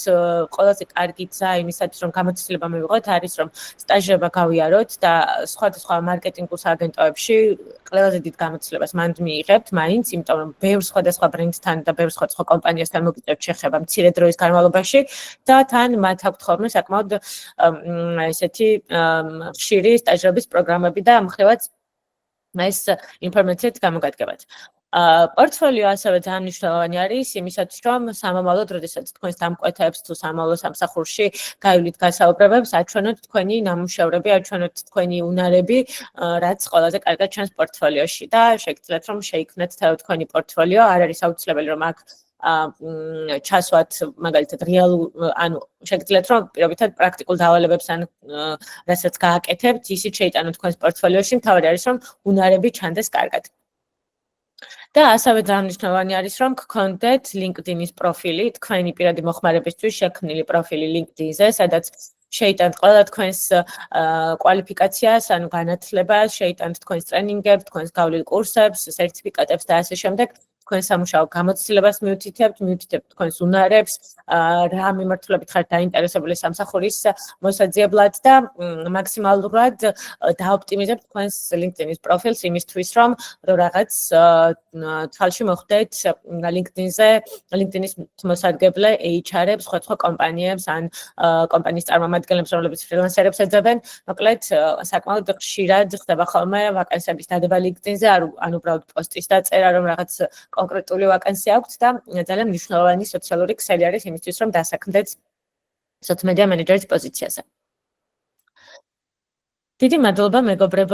ყველაზე კარგი გზა იმისათვის რომ გამოცდილება მივიღოთ არის რომ სტაჟირება გავიაროთ და სხვადასხვა მარკეტინგულ სააგენტოებში ყველაზე დიდ გამოცდილებას მანდ მიიღებთ, მაინც, იმიტომ რომ ბევრ სხვადასხვა ბრენდთან და ბევრ სხვადასხვა კომპანიასთან მოგიწევთ შეხება მცირე დროის განმავლობაში და თან მათ აქვთ ხოლმე საკმაოდ ესეთი ხშირი სტაჟირების პროგრამები და ამხრივაც ეს ინფორმაციით გამოგადგებათ. პორტფოლიო ასევე ძალიან მნიშვნელოვანი არის იმისათვის, რომ სამომავლოდ, როდესაც თქვენს დამკვეთებს თუ სამომავლო სამსახურში გაივლით გასაუბრებებს, აჩვენოთ თქვენი ნამუშევრები, აჩვენოთ თქვენი უნარები, რაც ყველაზე კარგად ჩანს პორტფოლიოში და შეგიძლიათ რომ შეიქმნათ თქვენი პორტფოლიო, არ არის აუცილებელი რომ აქ ჩასვათ მაგალითად ანუ შეგიძლიათ რომ პირობითად პრაქტიკულ დავალებებს ან რასაც გააკეთებთ, ისიც შეიტანოთ თქვენს პორტფოლიოში, მთავარი არის რომ უნარები ჩანდეს კარგად. და ასევე ძალიან მნიშვნელოვანი არის რომ გქონდეთ LinkedIn-ის პროფილი, თქვენი პირადი მოხმარებისთვის შექმნილი პროფილი LinkedIn-ზე, სადაც შეიტანთ ყველა თქვენს კვალიფიკაციას, ანუ განათლებას, შეიტანთ თქვენს ტრენინგებს, თქვენს გავლილ კურსებს, სერტიფიკატებს და ასე შემდეგ. თქვენ სამუშაო გამოცდილებას მიუთითებთ თქვენს უნარებს, რა მიმართულებით ხართ დაინტერესებული სამსახურის მოსაძიებლად და მაქსიმალურად დაოპტიმიზებთ თქვენს LinkedIn-ის პროფილს იმისთვის, რომ რაღაც თვალში მოხვდეთ LinkedIn-ზე, LinkedIn-ის მოსარგებლე HR-ებს, სხვა კომპანიებს ან კომპანიის წარმომადგენლებს, რომლებიც ფრილანსერებს ეძებენ. მოკლედ, საკმაოდ ხშირად ხდება ხოლმე ვაკანსიების დადება LinkedIn-ზე, ან უბრალოდ პოსტის დაწერა, რომ რაღაც კონკრეტული ვაკანსია აქვთ და ძალიან მნიშვნელოვანი სოციალური ქსელი არის იმისთვის, რომ დასაქმდეთ სოციალ მედია მენეჯერის პოზიციაზე. დიდი მადლობა მეგობრებო.